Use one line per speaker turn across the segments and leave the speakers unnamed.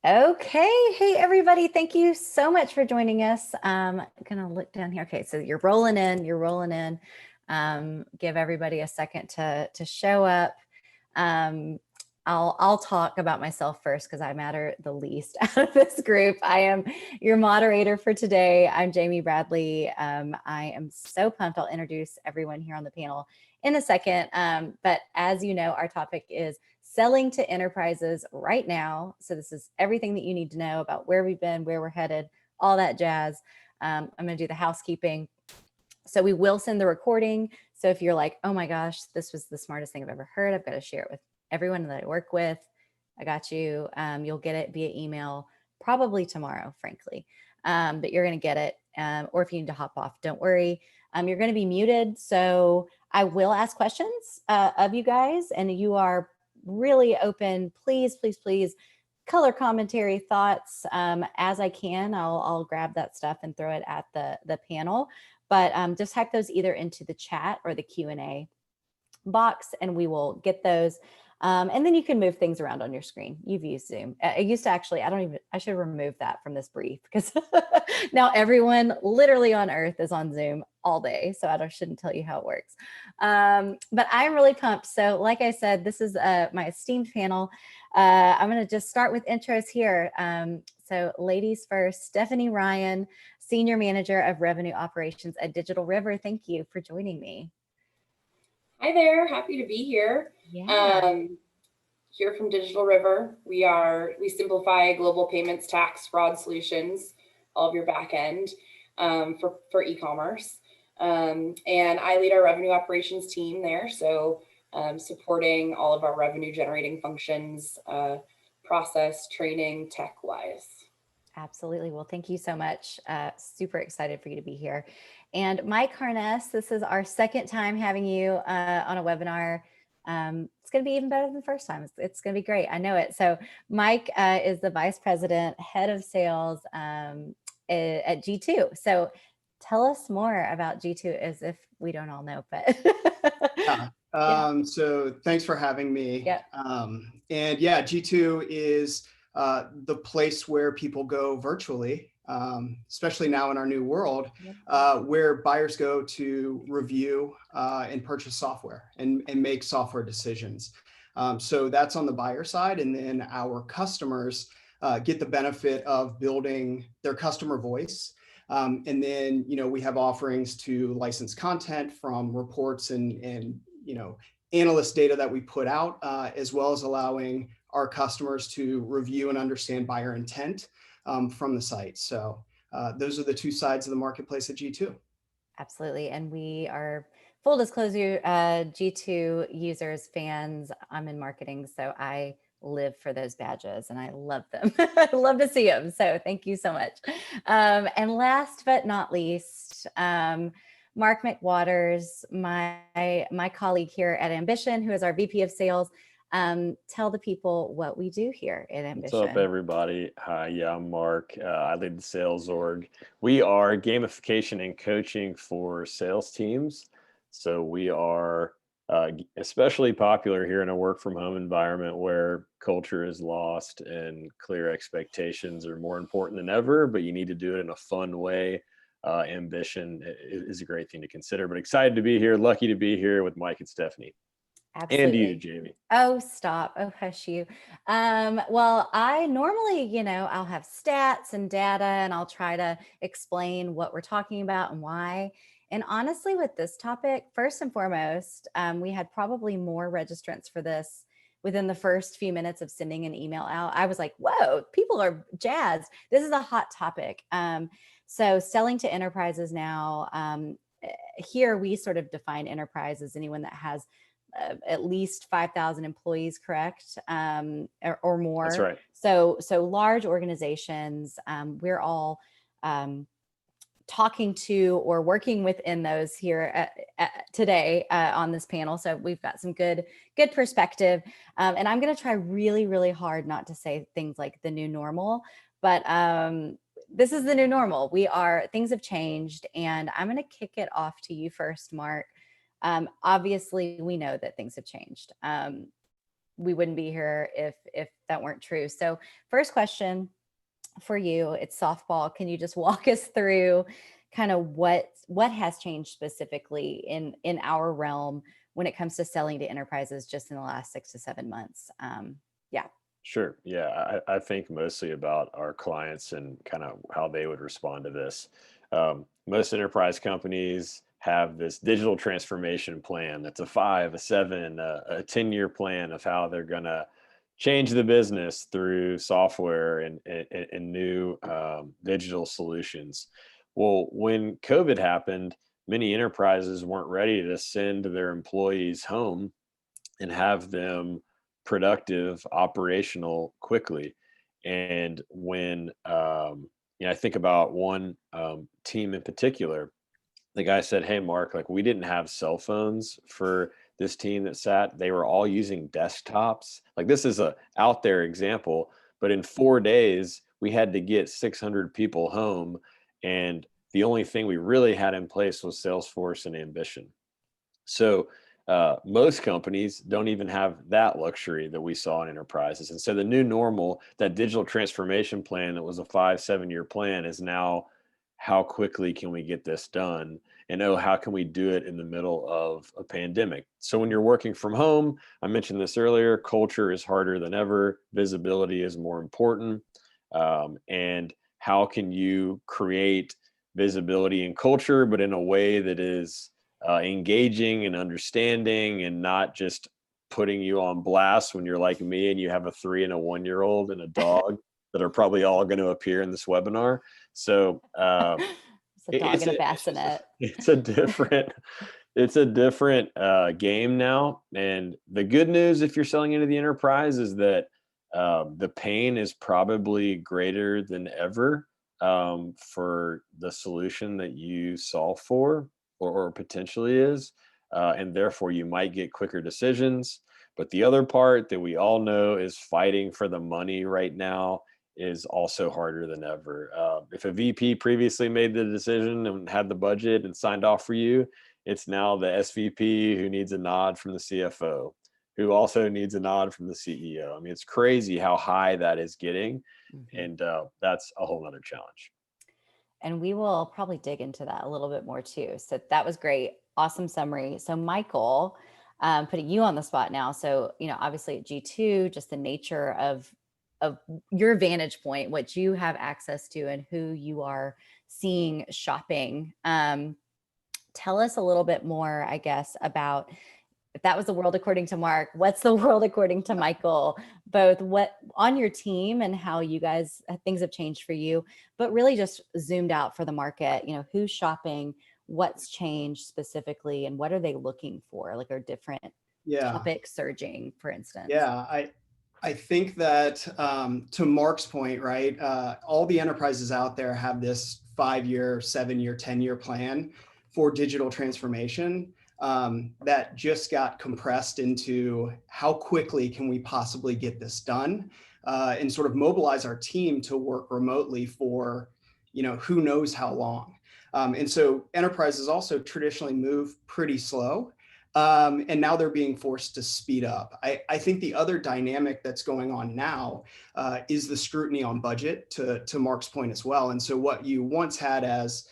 Okay. Hey, everybody. Thank you so much for joining us. I'm going to look down here. Okay. So you're rolling in, give everybody a second to show up. I'll talk about myself first because I matter the least out of this group. I am your moderator for today. I'm Jamie Bradley. I am so pumped. I'll introduce everyone here on the panel in a second. But as you know, our topic is selling to enterprises right now. So this is everything that you need to know about where we've been, where we're headed, all that jazz. I'm going to do the housekeeping. So we will send the recording. So if you're like, oh my gosh, this was the smartest thing I've ever heard, I've got to share it with everyone that I work with. I got you. You'll get it via email probably tomorrow, frankly, but you're going to get it. Or if you need to hop off, don't worry. You're going to be muted. So I will ask questions of you guys, and you are really open. Please, please, please color commentary, thoughts as I can. I'll grab that stuff and throw it at the panel. But just type those either into the chat or the Q&A box, and we will get those. And then you can move things around on your screen. You've used Zoom. I used to actually, I should remove that from this brief because now everyone literally on earth is on Zoom all day. So I shouldn't tell you how it works. But I'm really pumped. So like I said, this is my esteemed panel. I'm going to just start with intros here. So ladies first, Stephanie Ryan, Senior Manager of Revenue Operations at Digital River. Thank you for joining me.
Hi there, happy to be here.
Yeah.
Here from Digital River, we simplify global payments, tax, fraud solutions, all of your back end for e-commerce. And I lead our revenue operations team there, so supporting all of our revenue generating functions, process, training, tech-wise.
Absolutely. Well, thank you so much. Super excited for you to be here. And Mike Harness, this is our second time having you on a webinar. It's going to be even better than the first time. It's going to be great. I know it. So Mike is the Vice President, Head of Sales at G2. So tell us more about G2 as if we don't all know, but.
So thanks for having me.
Yep.
And yeah, G2 is the place where people go virtually, especially now in our new world, where buyers go to review and purchase software and make software decisions. So that's on the buyer side. And then our customers get the benefit of building their customer voice. And then, we have offerings to license content from reports and analyst data that we put out, as well as allowing our customers to review and understand buyer intent from the site. So those are the two sides of the marketplace at G2.
Absolutely. And we are, full disclosure, G2 users, fans. I'm in marketing, so I live for those badges and I love them. I love to see them. So thank you so much. And last but not least, Mark McWatters, my colleague here at Ambition, who is our VP of Sales. Tell the people what we do here at Ambition.
What's up, everybody? Hi, yeah, I'm Mark. I lead the sales org. We are gamification and coaching for sales teams. So we are especially popular here in a work from home environment where culture is lost and clear expectations are more important than ever, but you need to do it in a fun way. Ambition is a great thing to consider, but excited to be here. Lucky to be here with Mike and Stephanie.
Absolutely.
And you, Jamie.
Oh, stop. Oh, hush you. Well, I normally, I'll have stats and data and I'll try to explain what we're talking about and why. And honestly, with this topic, first and foremost, we had probably more registrants for this within the first few minutes of sending an email out. I was like, whoa, people are jazzed. This is a hot topic. So selling to enterprises now, here we sort of define enterprise as anyone that has at least 5,000 employees, correct? Or more.
That's right.
So large organizations, we're all talking to or working within those here today on this panel. So we've got some good perspective. And I'm going to try really, really hard not to say things like the new normal, but this is the new normal. Things have changed, and I'm going to kick it off to you first, Mark. Obviously, we know that things have changed. we wouldn't be here if that weren't true. So first question for you, it's softball. Can you just walk us through kind of what has changed specifically in our realm when it comes to selling to enterprises just in the last 6 to 7 months? Yeah.
Sure. Yeah, I think mostly about our clients and kind of how they would respond to this. Most enterprise companies have this digital transformation plan that's a 5, a 7, a 10-year plan of how they're going to change the business through software and new digital solutions. Well, when COVID happened, many enterprises weren't ready to send their employees home and have them productive, operational quickly. And when I think about one team in particular, the guy said, "Hey, Mark, like we didn't have cell phones for this team that sat. They were all using desktops. Like this is a out there example, but in 4 days we had to get 600 people home, and the only thing we really had in place was Salesforce and Ambition." So most companies don't even have that luxury that we saw in enterprises. And so the new normal, that digital transformation plan that was a 5-7 year plan, is now how quickly can we get this done? And how can we do it in the middle of a pandemic? So when you're working from home, I mentioned this earlier, culture is harder than ever. Visibility is more important. And how can you create visibility and culture, but in a way that is engaging and understanding, and not just putting you on blast when you're like me and you have a 3 and a 1-year-old and a dog that are probably all going to appear in this webinar. So
it's a dog and a bassinet.
It's a different game now. And the good news, if you're selling into the enterprise, is that the pain is probably greater than ever for the solution that you solve for, or potentially is, and therefore you might get quicker decisions. But the other part that we all know is fighting for the money right now is also harder than ever. If a VP previously made the decision and had the budget and signed off for you, it's now the SVP who needs a nod from the CFO, who also needs a nod from the CEO. I mean, it's crazy how high that is getting. Mm-hmm. And that's a whole other challenge.
And we will probably dig into that a little bit more too. So that was great. Awesome summary. So Michael, putting you on the spot now. So, obviously at G2, just the nature of your vantage point, what you have access to and who you are seeing shopping. Tell us a little bit more, I guess, about, if that was the world according to Mark, what's the world according to Michael, both what on your team and how you guys, things have changed for you, but really just zoomed out for the market, who's shopping, what's changed specifically, and what are they looking for? Like, are different topics surging, for instance?
Yeah, I think that to Mark's point, right, all the enterprises out there have this 5-year, 7-year, 10-year plan for digital transformation. That just got compressed into how quickly can we possibly get this done, and sort of mobilize our team to work remotely for, who knows how long. And so enterprises also traditionally move pretty slow. And now they're being forced to speed up. I think the other dynamic that's going on now is the scrutiny on budget, to Mark's point as well. And so what you once had as,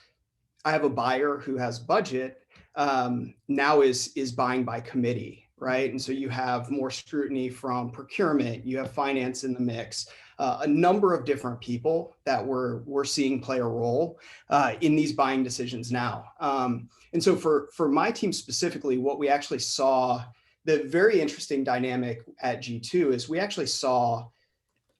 I have a buyer who has budget, now is buying by committee, right? And so you have more scrutiny from procurement, you have finance in the mix, a number of different people that we're seeing play a role in these buying decisions now. And so for my team specifically, what we actually saw, the very interesting dynamic at G2 is we actually saw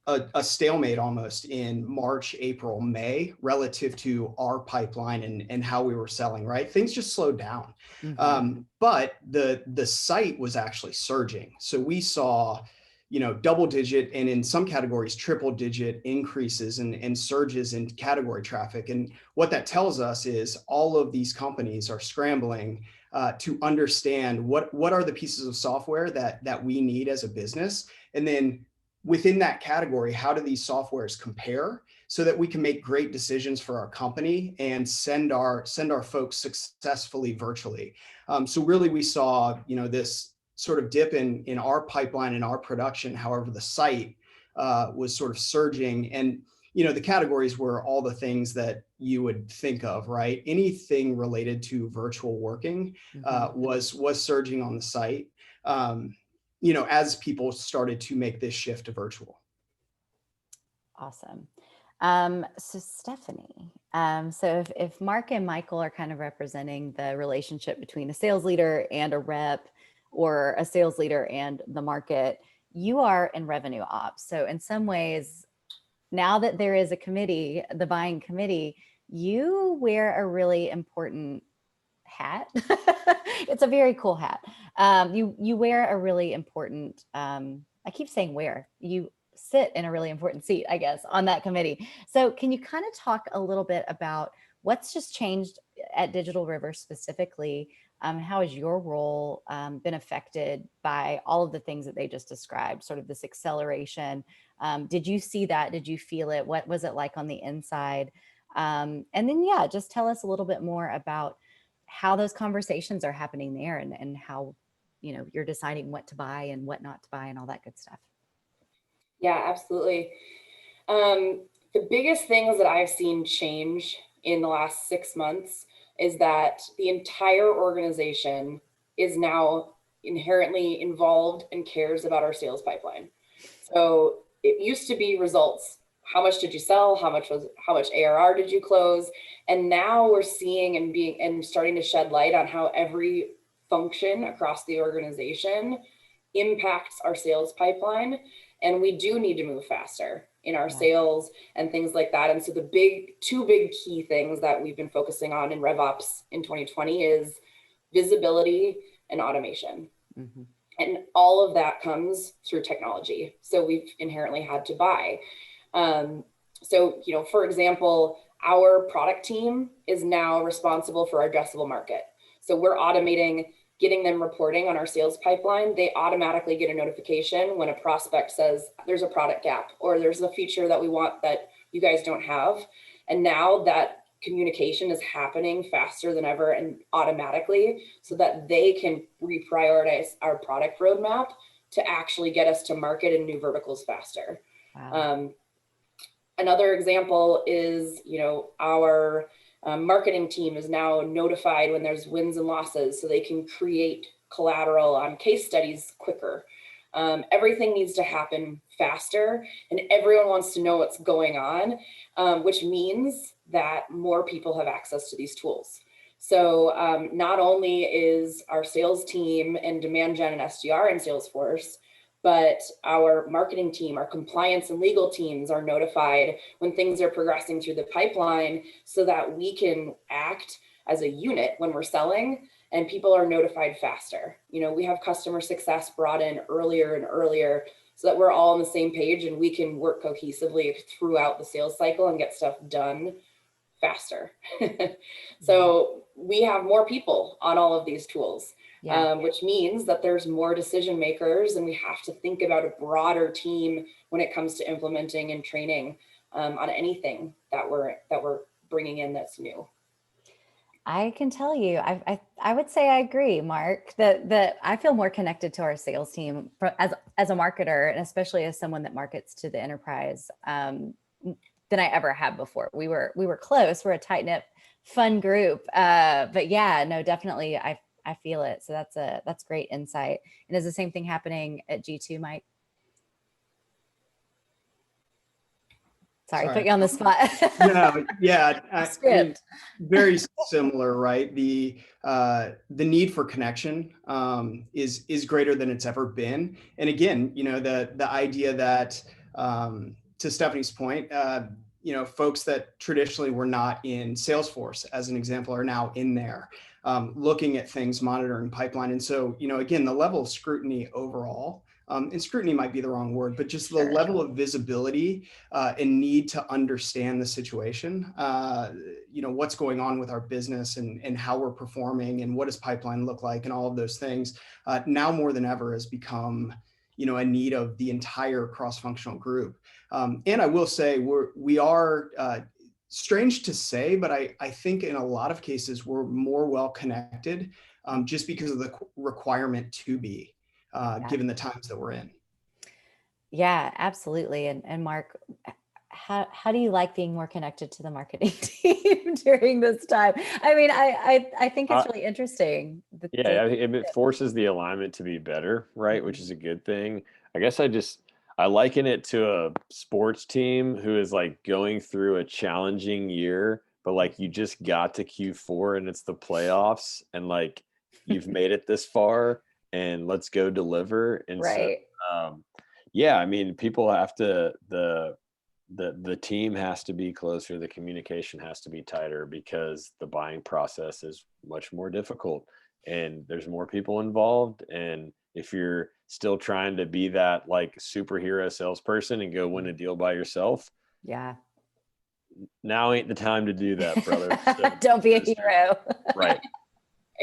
a stalemate almost in March, April, May relative to our pipeline and how we were selling, right? Things just slowed down. Mm-hmm. But the site was actually surging. So we saw, double digit, and in some categories, triple digit increases and surges in category traffic. And what that tells us is all of these companies are scrambling to understand what are the pieces of software that we need as a business. And then within that category, how do these softwares compare so that we can make great decisions for our company and send our folks successfully virtually. So really we saw, this sort of dip in our pipeline and our production. However, the site was sort of surging, and the categories were all the things that you would think of, right? Anything related to virtual working was surging on the site. As people started to make this shift to virtual.
Awesome. So Stephanie, so if Mark and Michael are kind of representing the relationship between a sales leader and a rep, or a sales leader and the market, you are in revenue ops. So in some ways, now that there is a committee, the buying committee, you wear a really important hat. It's a very cool hat. You wear a really important, I keep saying wear, you sit in a really important seat, I guess, on that committee. So can you kind of talk a little bit about what's just changed at Digital River specifically? How has your role been affected by all of the things that they just described, sort of this acceleration? Did you see that? Did you feel it? What was it like on the inside? And then, yeah, just tell us a little bit more about how those conversations are happening there, and how, you're deciding what to buy and what not to buy and all that good stuff.
Yeah, absolutely. The biggest things that I've seen change in the last 6 months is that the entire organization is now inherently involved and cares about our sales pipeline. So it used to be results. How much did you sell? How much ARR did you close? And now we're seeing and starting to shed light on how every function across the organization impacts our sales pipeline. And we do need to move faster in our sales and things like that. And so the two big key things that we've been focusing on in RevOps in 2020 is visibility and automation. Mm-hmm. And all of that comes through technology. So we've inherently had to buy. So, for example, our product team is now responsible for our addressable market. So we're automating, getting them reporting on our sales pipeline. They automatically get a notification when a prospect says there's a product gap or there's a feature that we want that you guys don't have. And now that communication is happening faster than ever and automatically, so that they can reprioritize our product roadmap to actually get us to market in new verticals faster. Wow. Another example is, our marketing team is now notified when there's wins and losses, so they can create collateral on case studies quicker. Everything needs to happen faster, and everyone wants to know what's going on, which means that more people have access to these tools. So not only is our sales team and demand gen and SDR in Salesforce, but our marketing team, our compliance and legal teams are notified when things are progressing through the pipeline, so that we can act as a unit when we're selling, and people are notified faster. We have customer success brought in earlier and earlier, so that we're all on the same page and we can work cohesively throughout the sales cycle and get stuff done faster. So we have more people on all of these tools. Which means that there's more decision makers, and we have to think about a broader team when it comes to implementing and training on anything that we're bringing in that's new.
I can tell you, I would say I agree, Mark, that I feel more connected to our sales team as a marketer, and especially as someone that markets to the enterprise, than I ever have before. We were close. We're a tight knit, fun group, but yeah, no, definitely, I feel it. So that's great insight. And is the same thing happening at G2, Mike? Sorry, put you on the spot.
No, yeah, I mean, very similar, right? The need for connection is greater than it's ever been. And again, the idea that, to Stephanie's point, folks that traditionally were not in Salesforce, as an example, are now in there, looking at things, monitoring pipeline. And so, again, the level of scrutiny overall, and scrutiny might be the wrong word, but just the level of visibility and need to understand the situation, what's going on with our business and how we're performing and what does pipeline look like and all of those things, now more than ever has become, a need of the entire cross-functional group. And I will say we are strange to say, but I think in a lot of cases we're more well connected just because of the requirement to be. given the times that we're in.
Yeah, absolutely. And Mark, how do you like being more connected to the marketing team during this time? I mean, I think it's really interesting.
Yeah, it forces the alignment to be better, right? Which is a good thing. I guess I liken it to a sports team who is like going through a challenging year, but like you just got to Q4 and it's the playoffs and like you've made it this far and let's go deliver. And
right.
so yeah, I mean, people have to the team has to be closer, the communication has to be tighter because the buying process is much more difficult and there's more people involved. And if you're still trying to be that like superhero salesperson and go win a deal by yourself,
yeah,
now ain't the time to do that, brother. So,
don't be a hero.
Right.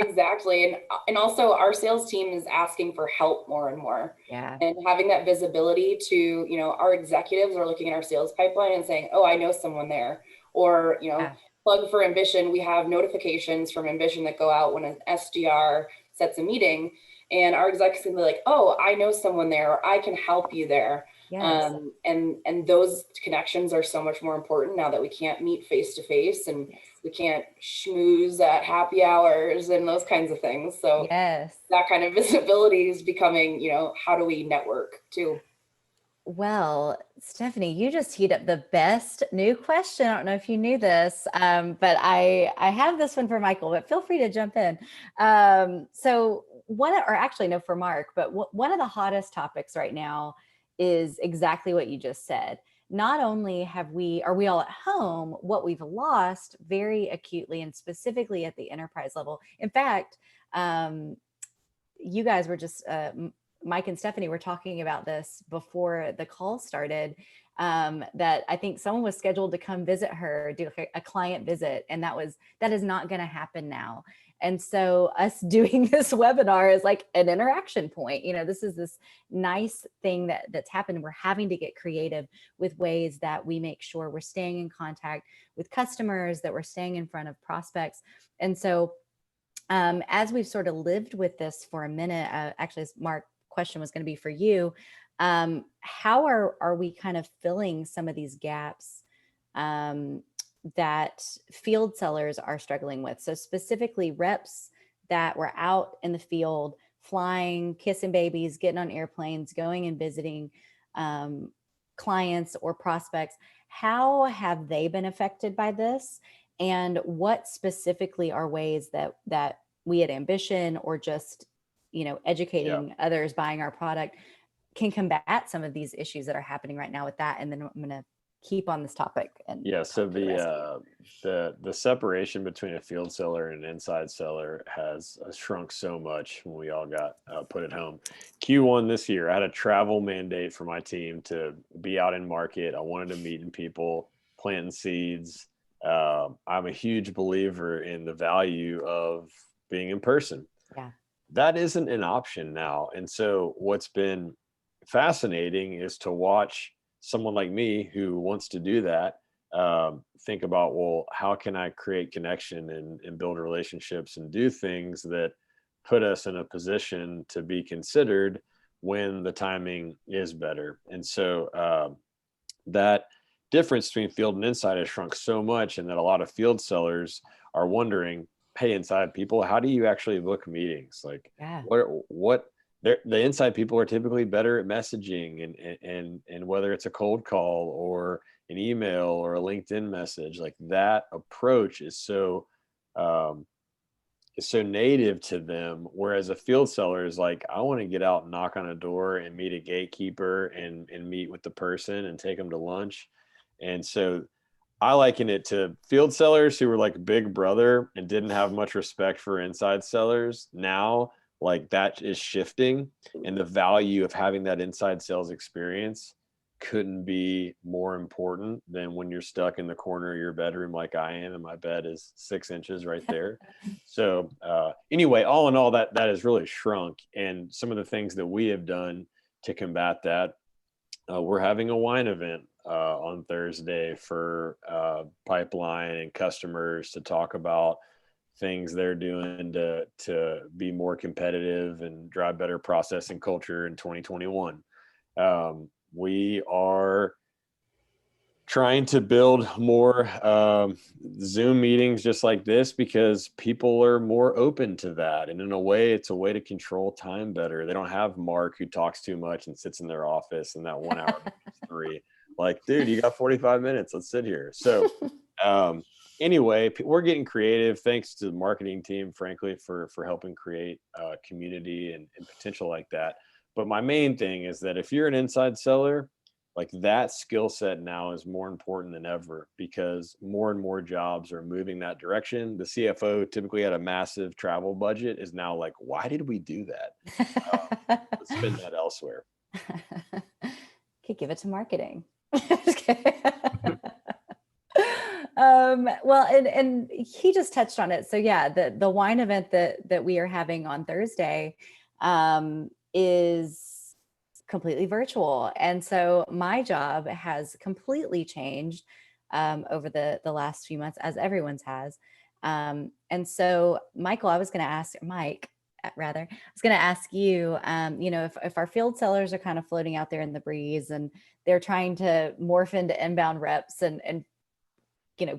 Exactly. And also our sales team is asking for help more and more.
Yeah.
And having that visibility to, you know, our executives are looking at our sales pipeline and saying, oh, I know someone there. Or, you know, plug for Ambition. We have notifications from Ambition that go out when an SDR sets a meeting. And our executives can be like, oh, I know someone there, or I can help you there.
Yes.
And those connections are so much more important now that we can't meet face to face and we can't schmooze at happy hours and those kinds of things. So
yes,
that kind of visibility is becoming, you know, how do we network too?
Well, Stephanie, you just teed up the best new question. I don't know if you knew this, but I have this one for Michael, but feel free to jump in. So or actually no, for Mark, but one of the hottest topics right now is exactly what you just said. Not only are we all at home, what we've lost very acutely and specifically at the enterprise level. In fact, you guys were just, Mike and Stephanie were talking about this before the call started, that I think someone was scheduled to come visit her, do a client visit. And that is not going to happen now. And so us doing this webinar is like an interaction point. You know, this is this nice thing that's happened. We're having to get creative with ways that we make sure we're staying in contact with customers, that we're staying in front of prospects. And so as we've sort of lived with this for a minute, actually, Mark, question was going to be for you. How are we kind of filling some of these gaps that field sellers are struggling with? So specifically reps that were out in the field, flying, kissing babies, getting on airplanes, going and visiting clients or prospects. How have they been affected by this? And what specifically are ways that we at Ambition or just, you know, educating others buying our product can combat some of these issues that are happening right now with that? And then I'm going to keep on this topic. And
so the separation between a field seller and an inside seller has shrunk so much when we all got put at home. Q1 this year, I had a travel mandate for my team to be out in market. I wanted to meet people, planting seeds. I'm a huge believer in the value of being in person.
Yeah.
That isn't an option now. And so what's been fascinating is to watch someone like me who wants to do that, think about, well, how can I create connection and build relationships and do things that put us in a position to be considered when the timing is better. And so that difference between field and inside has shrunk so much, and that a lot of field sellers are wondering, hey, inside people, how do you actually book meetings? Like what the inside people are typically better at messaging and whether it's a cold call or an email or a LinkedIn message, like that approach is so native to them. Whereas a field seller is like, I want to get out and knock on a door and meet a gatekeeper and meet with the person and take them to lunch. And so I liken it to field sellers who were like big brother and didn't have much respect for inside sellers. Now, like that is shifting, and the value of having that inside sales experience couldn't be more important than when you're stuck in the corner of your bedroom like I am, and my bed is 6 inches right there. So anyway, all in all, that has really shrunk. And some of the things that we have done to combat that, we're having a wine event on Thursday for pipeline and customers to talk about things they're doing to be more competitive and drive better process and culture in 2021. We are trying to build more Zoom meetings just like this because people are more open to that. And in a way, it's a way to control time better. They don't have Mark who talks too much and sits in their office and that 1 hour becomes 3. Like, dude, you got 45 minutes. Let's sit here. So anyway, we're getting creative. Thanks to the marketing team, frankly, for helping create community and potential like that. But my main thing is that if you're an inside seller, like that skill set now is more important than ever because more and more jobs are moving that direction. The CFO typically had a massive travel budget is now like, why did we do that? Let's spend that elsewhere.
Could give it to marketing. Well, and he just touched on it. So yeah, the wine event that we are having on Thursday is completely virtual. And so my job has completely changed over the last few months, as everyone's has. And so Michael, I was going to ask Mike, rather, I was going to ask you, if our field sellers are kind of floating out there in the breeze and they're trying to morph into inbound reps and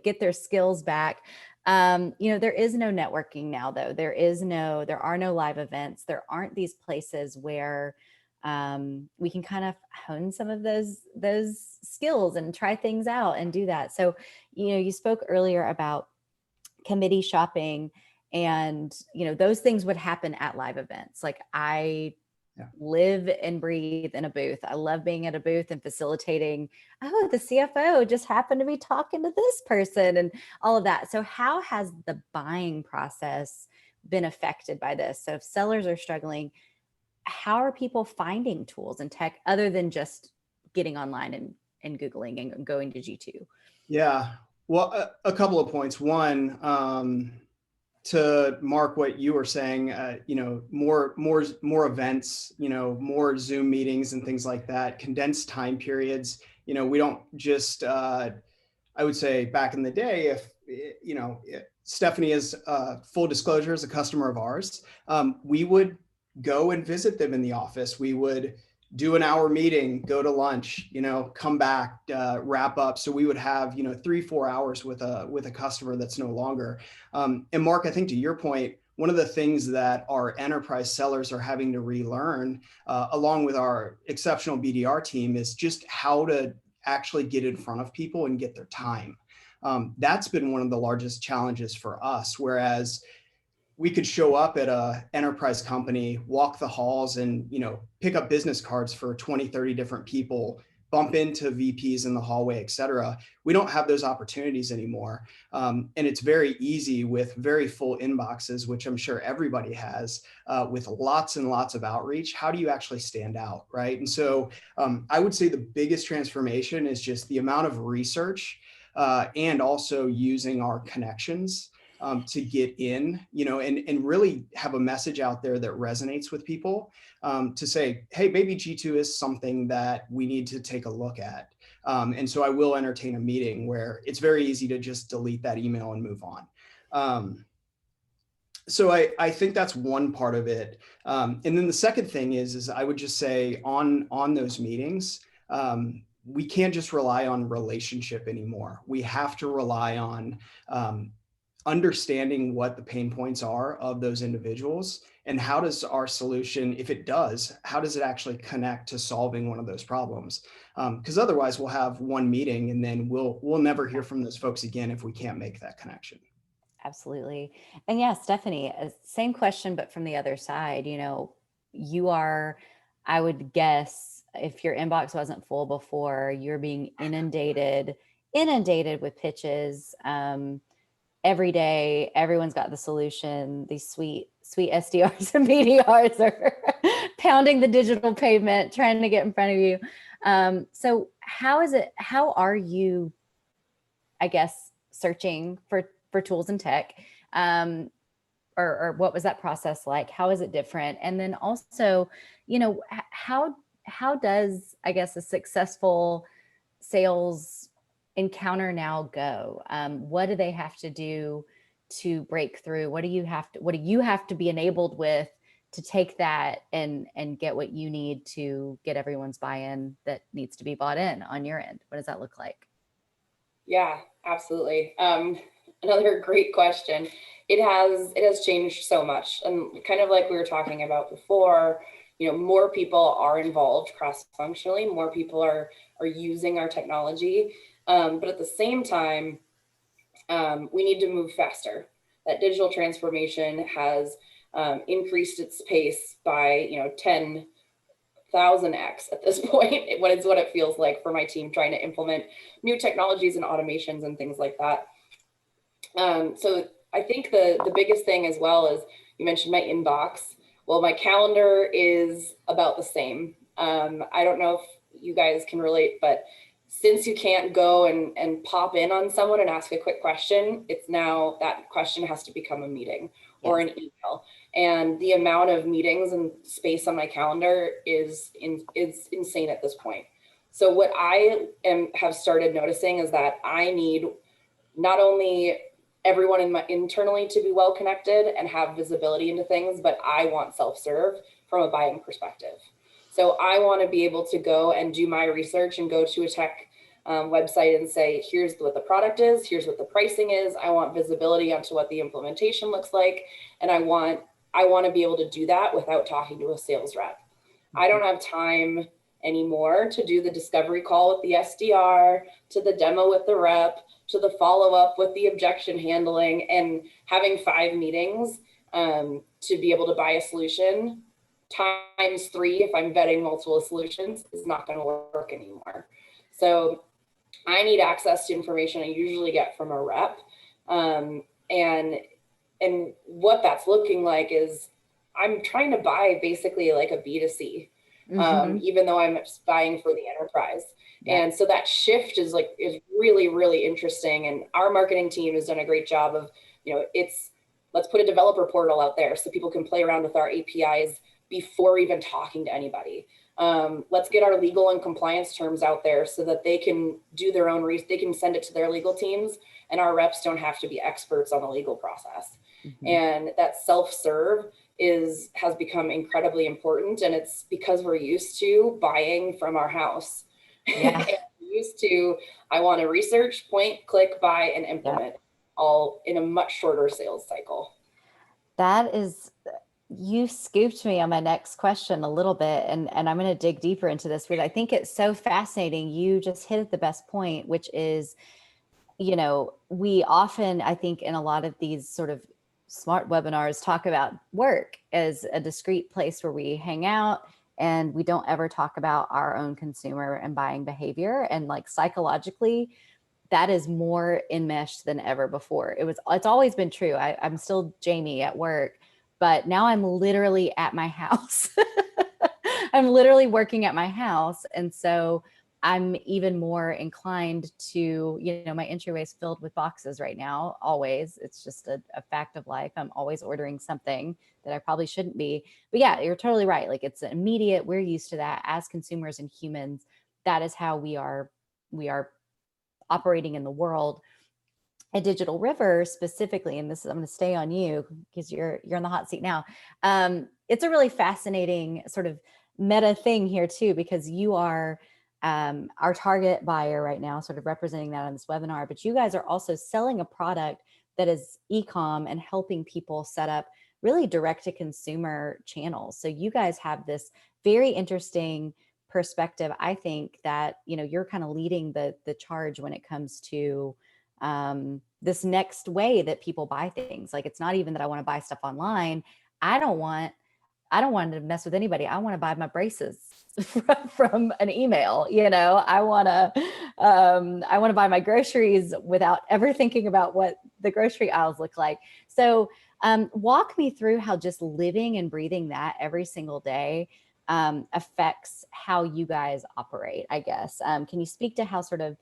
get their skills back. There is no networking now, though. There are no live events. There aren't these places where we can kind of hone some of those skills and try things out and do that. So, you spoke earlier about committee shopping and, those things would happen at live events. Like I live and breathe in a booth. I love being at a booth and facilitating. Oh, the CFO just happened to be talking to this person and all of that. So how has the buying process been affected by this? So if sellers are struggling, how are people finding tools and tech other than just getting online and Googling and going to G2?
Yeah, well, a couple of points. One, to mark what you were saying, more events, more Zoom meetings and things like that, condensed time periods. We don't just, I would say back in the day, if Stephanie is full disclosure is a customer of ours, we would go and visit them in the office. We would do an hour meeting, go to lunch, come back, wrap up. So we would have, 3-4 hours with a customer that's no longer. And Mark, I think to your point, one of the things that our enterprise sellers are having to relearn, along with our exceptional BDR team, is just how to actually get in front of people and get their time. That's been one of the largest challenges for us. Whereas we could show up at a enterprise company, walk the halls and, pick up business cards for 20, 30 different people, bump into VPs in the hallway, et cetera. We don't have those opportunities anymore. And it's very easy with very full inboxes, which I'm sure everybody has, with lots and lots of outreach. How do you actually stand out, right? And so I would say the biggest transformation is just the amount of research and also using our connections to get in, and really have a message out there that resonates with people, to say, hey, maybe G2 is something that we need to take a look at. And so I will entertain a meeting where it's very easy to just delete that email and move on. So I think that's one part of it. And then the second thing is I would just say on those meetings, we can't just rely on relationship anymore. We have to rely on understanding what the pain points are of those individuals and how does our solution, if it does, how does it actually connect to solving one of those problems? Because otherwise we'll have one meeting and then we'll never hear from those folks again if we can't make that connection.
Absolutely. And yeah, Stephanie, same question, but from the other side, you are, I would guess, if your inbox wasn't full before, you're being inundated with pitches. Every day, everyone's got the solution. These sweet SDRs and BDRs are pounding the digital pavement, trying to get in front of you. So how are you, I guess, searching for tools and tech? Or what was that process like? How is it different? And then also, how does, I guess, a successful sales encounter now go? What do they have to do to break through? What do you have to be enabled with to take that and get what you need to get everyone's buy-in that needs to be bought in on your end? What does that look like?
Yeah, absolutely. Another great question. It has changed so much, and kind of like we were talking about before, more people are involved cross-functionally, more people are using our technology, but at the same time, we need to move faster. That digital transformation has increased its pace by 10,000x at this point. What it feels like for my team trying to implement new technologies and automations and things like that. So I think the biggest thing as well is, you mentioned my inbox. Well, my calendar is about the same. I don't know if you guys can relate, but since you can't go and pop in on someone and ask a quick question, it's now that question has to become a meeting or an email. And the amount of meetings and space on my calendar is insane at this point. So what I have started noticing is that I need not only everyone internally to be well connected and have visibility into things, but I want self-serve from a buying perspective. So I want to be able to go and do my research and go to a tech website and say, here's what the product is, here's what the pricing is. I want visibility onto what the implementation looks like. And I want to be able to do that without talking to a sales rep. I don't have time anymore to do the discovery call with the SDR, to the demo with the rep, to the follow-up with the objection handling, and having 5 meetings to be able to buy a solution times 3 if I'm vetting multiple solutions is not going to work anymore. So I need access to information I usually get from a rep. And what that's looking like is I'm trying to buy basically like a B2C, even though I'm buying for the enterprise. Yeah. And so that shift is really, really interesting. And our marketing team has done a great job of, let's put a developer portal out there so people can play around with our APIs before even talking to anybody. Let's get our legal and compliance terms out there so that they can do their own they can send it to their legal teams, and our reps don't have to be experts on the legal process. And that self-serve has become incredibly important, and it's because we're used to buying from our house. Yeah. Used to, I want to research, point, click, buy, and implement, all in a much shorter sales cycle.
You scooped me on my next question a little bit, and I'm going to dig deeper into this, because I think it's so fascinating. You just hit at the best point, which is, we often, I think in a lot of these sort of smart webinars, talk about work as a discrete place where we hang out, and we don't ever talk about our own consumer and buying behavior. And like psychologically, that is more enmeshed than ever before. It's always been true. I'm still Jamie at work, but now I'm literally at my house. I'm literally working at my house. And so I'm even more inclined to, my entryway is filled with boxes right now, always. It's just a fact of life. I'm always ordering something that I probably shouldn't be. But yeah, you're totally right. Like, it's immediate. We're used to that as consumers and humans. That is how we are operating in the world. At Digital River specifically, and I'm going to stay on you because you're in the hot seat now. It's a really fascinating sort of meta thing here too, because you are our target buyer right now, sort of representing that on this webinar, but you guys are also selling a product that is e-com and helping people set up really direct to consumer channels. So you guys have this very interesting perspective. I think that, you're kind of leading the charge when it comes to this next way that people buy things. Like, it's not even that I want to buy stuff online. I don't want to mess with anybody. I want to buy my braces from an email. I want to buy my groceries without ever thinking about what the grocery aisles look like. So walk me through how just living and breathing that every single day affects how you guys operate, I guess. Can you speak to how sort of,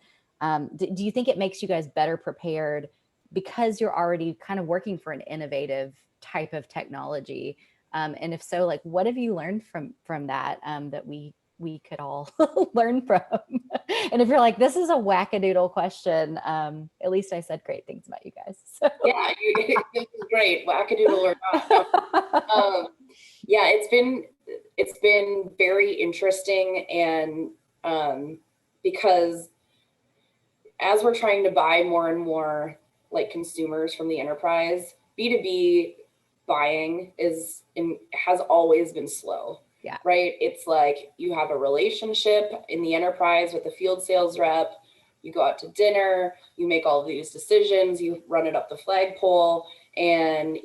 do you think it makes you guys better prepared because you're already kind of working for an innovative type of technology? And if so, like, what have you learned from that that we could all learn from? And if you're like, this is a wackadoodle question, at least I said great things about you guys. So.
Yeah, this is great. Wackadoodle or not. Yeah, it's been very interesting, and because as we're trying to buy more and more like consumers from the enterprise, B2B buying has always been slow.
Yeah.
Right. It's like you have a relationship in the enterprise with the field sales rep. You go out to dinner, you make all of these decisions, you run it up the flagpole. And,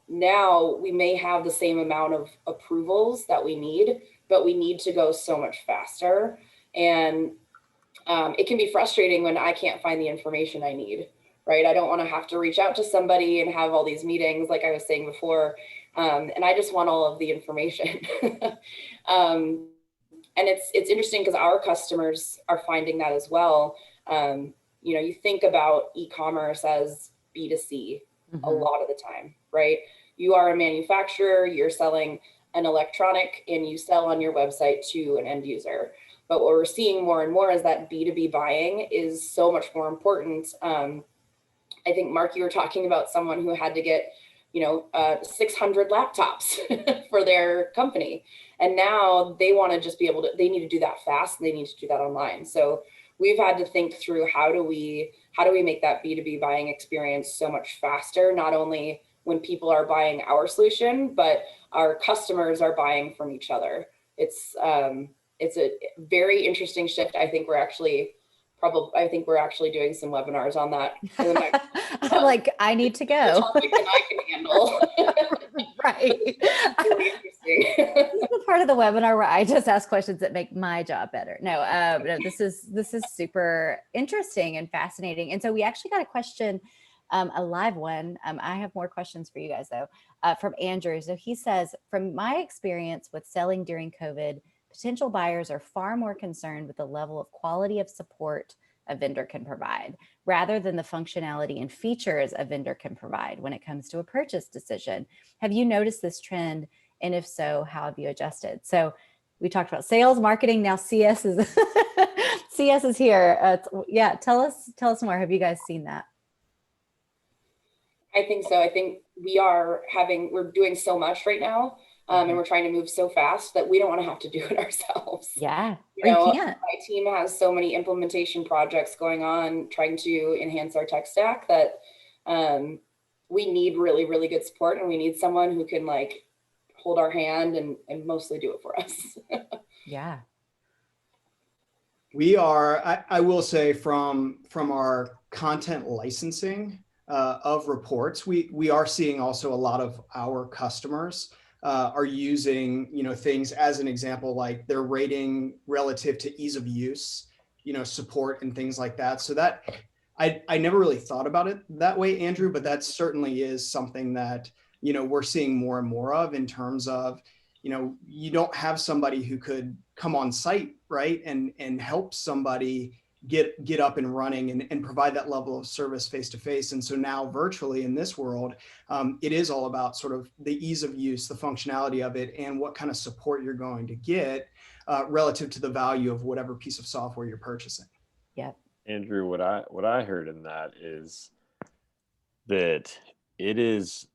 now we may have the same amount of approvals that we need, but we need to go so much faster. And it can be frustrating when I can't find the information I need, right? I don't want to have to reach out to somebody and have all these meetings, like I was saying before. And I just want all of the information. And it's interesting because our customers are finding that as well. You think about e-commerce as B2C a lot of the time, right? You are a manufacturer, you're selling an electronic, and you sell on your website to an end user. But what we're seeing more and more is that B2B buying is so much more important. I think, Mark, you were talking about someone who had to get 600 laptops for their company. And now they want to just be able to, they need to do that fast, and they need to do that online. So we've had to think through how do we make that B2B buying experience so much faster, not only when people are buying our solution, but our customers are buying from each other. It's a very interesting shift. I think we're actually doing some webinars on that.
I'm like, I need to go.
Topic that I can handle.
Right.
Really interesting.
This is the part of the webinar where I just ask questions that make my job better. No, this is super interesting and fascinating. And so we actually got a question, a live one. I have more questions for you guys though, from Andrew. So he says, from my experience with selling during COVID, potential buyers are far more concerned with the level of quality of support a vendor can provide, rather than the functionality and features a vendor can provide when it comes to a purchase decision. Have you noticed this trend? And if so, how have you adjusted? So we talked about sales, marketing, now CS is CS is here. Yeah, tell us more. Have you guys seen that?
I think so. I think we're doing so much right now. And we're trying to move so fast that we don't want to have to do it ourselves.
Yeah,
you can't. My team has so many implementation projects going on, trying to enhance our tech stack, that we need really, really good support, and we need someone who can like hold our hand and mostly do it for us.
Yeah.
We are, I will say, from our content licensing of reports, we are seeing also a lot of our customers are using, things as an example, like they're rating relative to ease of use, support and things like that. So that I never really thought about it that way, Andrew, but that certainly is something that, we're seeing more and more of, in terms of, you don't have somebody who could come on site, right, and help somebody get up and running and provide that level of service face to face. And so now virtually in this world, it is all about sort of the ease of use, the functionality of it, and what kind of support you're going to get relative to the value of whatever piece of software you're purchasing.
Yeah.
Andrew, what I heard in that is that it is,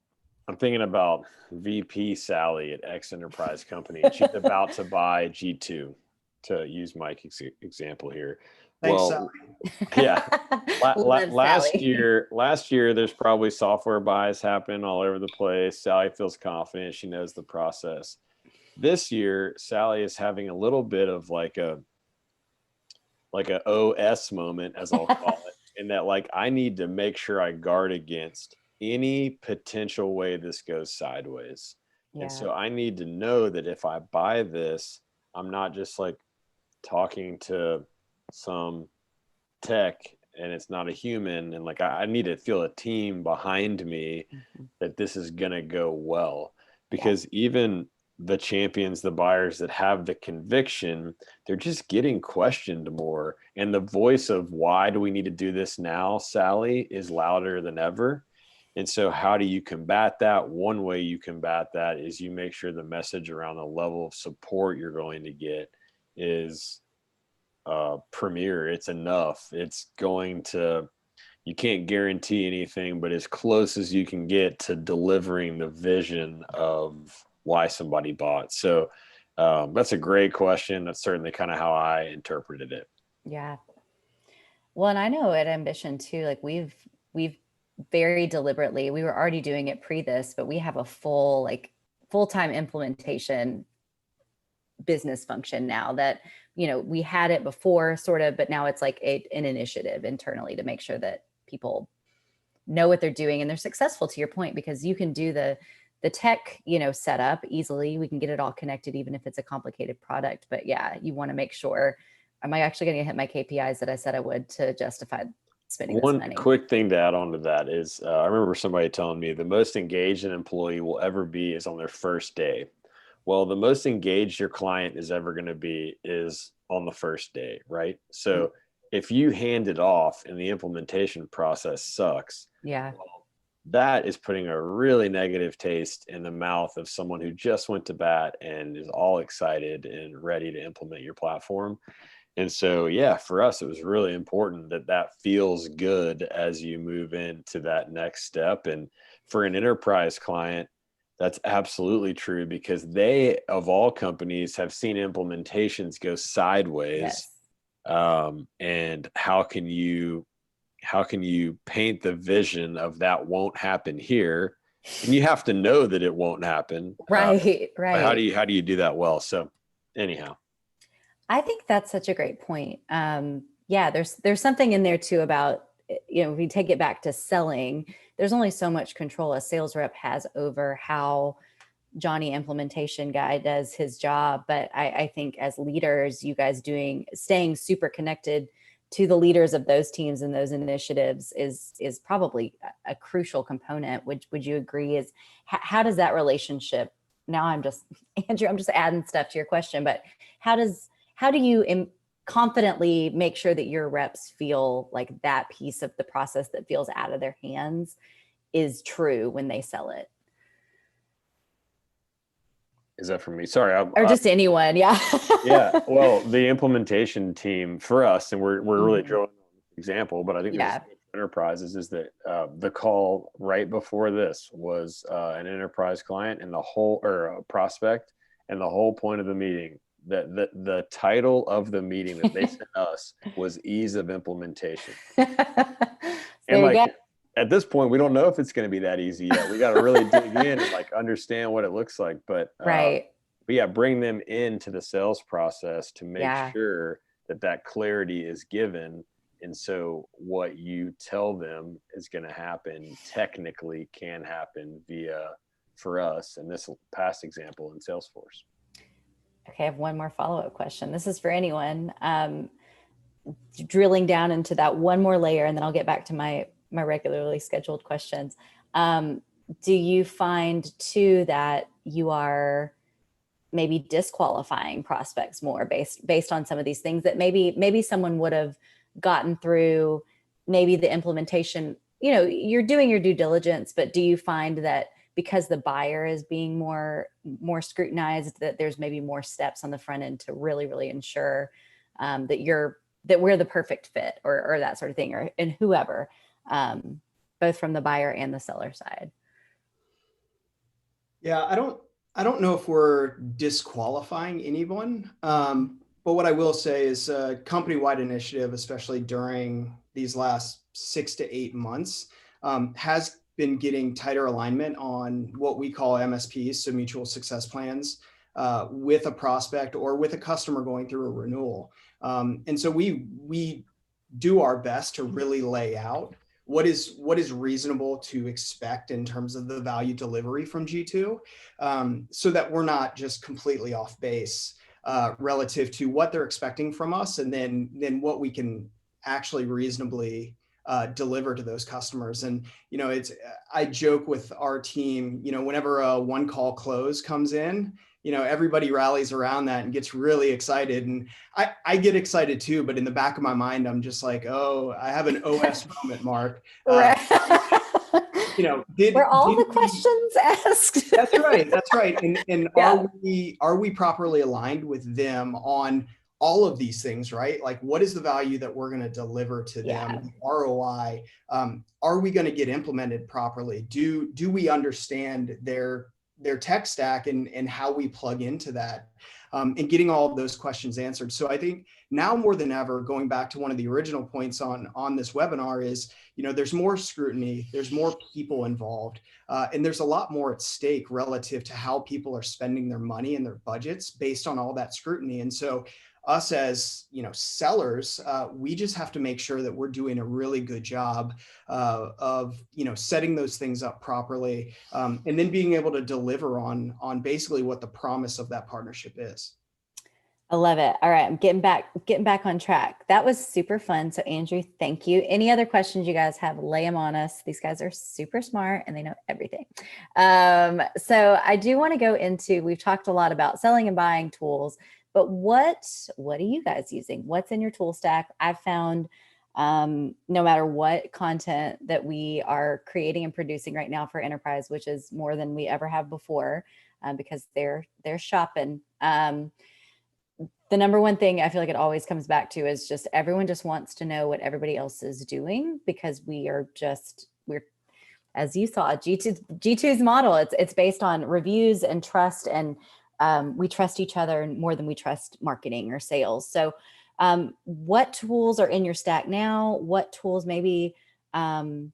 I'm thinking about VP Sally at X Enterprise Company. She's about to buy G2, to use Mike's example here.
Thanks,
well,
Sally.
Yeah. Last year, there's probably software buys happen all over the place. Sally feels confident. She knows the process. This year, Sally is having a little bit of like a OS moment, as I'll call it, in that like I need to make sure I guard against any potential way this goes sideways. Yeah. And so I need to know that if I buy this, I'm not just like talking to some tech and it's not a human, and like I need to feel a team behind me that this is gonna go well, because even the champions, the buyers that have the conviction, they're just getting questioned more, and the voice of why do we need to do this now, Sally, is louder than ever. And so how do you combat that? One way you combat that is you make sure the message around the level of support you're going to get is premier. It's enough. It's going to you can't guarantee anything, but as close as you can get to delivering the vision of why somebody bought. So that's a great question. That's certainly kind of how I interpreted it.
Yeah. Well, and I know at Ambition too, like we've very deliberately, we were already doing it pre this, but we have a full-time implementation business function now that, we had it before sort of, but now it's like an initiative internally to make sure that people know what they're doing and they're successful, to your point, because you can do the tech, setup easily. We can get it all connected, even if it's a complicated product. But yeah, you want to make sure, am I actually going to hit my KPIs that I said I would to justify spending this
One
money?
quick thing to add on to that is I remember somebody telling me the most engaged an employee will ever be is on their first day. Well, the most engaged your client is ever going to be is on the first day, right? So if you hand it off and the implementation process sucks,
Yeah.
that is putting a really negative taste in the mouth of someone who just went to bat and is all excited and ready to implement your platform. And so, yeah, for us, it was really important that that feels good as you move into that next step. And for an enterprise client, that's absolutely true, because they, of all companies, have seen implementations go sideways.
Yes.
And how can you paint the vision of that won't happen here? And you have to know that it won't happen.
Right.
How do you do that well? So anyhow.
I think that's such a great point. Yeah, there's something in there too about, if we take it back to selling, there's only so much control a sales rep has over how Johnny implementation guy does his job. But I think as leaders, you guys staying super connected to the leaders of those teams and those initiatives is probably a crucial component. Would you agree? How does that relationship, now Andrew, I'm just adding stuff to your question, but how do you confidently make sure that your reps feel like that piece of the process that feels out of their hands is true when they sell it?
Is that for me? Sorry.
Or just anyone. Yeah.
Yeah. Well, the implementation team for us, and we're really drawing on this example, but I think there's enterprises, is that the call right before this was an enterprise client and a prospect, and the whole point of the meeting, that the title of the meeting that they sent us was ease of implementation. And like, at this point, we don't know if it's going to be that easy yet. We got to really dig in and like understand what it looks like. But yeah, bring them into the sales process to make sure that clarity is given. And so what you tell them is going to happen technically can happen for us in this past example in Salesforce.
Okay, I have one more follow-up question. This is for anyone. Drilling down into that one more layer, and then I'll get back to my regularly scheduled questions. Do you find too that you are maybe disqualifying prospects more based on some of these things that maybe someone would have gotten through maybe the implementation? You're doing your due diligence, but do you find that because the buyer is being more scrutinized, that there's maybe more steps on the front end to really, really ensure that we're the perfect fit or that sort of thing, and whoever, both from the buyer and the seller side?
Yeah, I don't know if we're disqualifying anyone, but what I will say is a company-wide initiative, especially during these last 6 to 8 months, has been getting tighter alignment on what we call MSPs, so mutual success plans, with a prospect or with a customer going through a renewal. And so we do our best to really lay out what is reasonable to expect in terms of the value delivery from G2, so that we're not just completely off base relative to what they're expecting from us, and then what we can actually reasonably deliver to those customers. And I joke with our team, whenever a one call close comes in, everybody rallies around that and gets really excited. And I get excited too, but in the back of my mind, I'm just like, oh, I have an OS moment, Mark.
Right. Were all the questions asked?
That's right. And yeah. Are we properly aligned with them on all of these things, right? Like, what is the value that we're going to deliver to
Yeah.
them? ROI. Are we going to get implemented properly? Do we understand their tech stack and how we plug into that, and getting all of those questions answered. So I think now more than ever, going back to one of the original points on this webinar is, there's more scrutiny, there's more people involved, and there's a lot more at stake relative to how people are spending their money and their budgets based on all that scrutiny. And so us as sellers, we just have to make sure that we're doing a really good job of setting those things up properly, and then being able to deliver on basically what the promise of that partnership is.
I love it. All right, I'm getting back on track. That was super fun. So Andrew, thank you. Any other questions you guys have, lay them on us. These guys are super smart and they know everything. So I do want to go into, we've talked a lot about selling and buying tools, but what are you guys using? What's in your tool stack? I've found no matter what content that we are creating and producing right now for enterprise, which is more than we ever have before, because they're shopping. The number one thing I feel like it always comes back to is just everyone just wants to know what everybody else is doing, because we're as you saw, G2's model, it's based on reviews and trust, and we trust each other more than we trust marketing or sales. So what tools are in your stack now? What tools maybe, to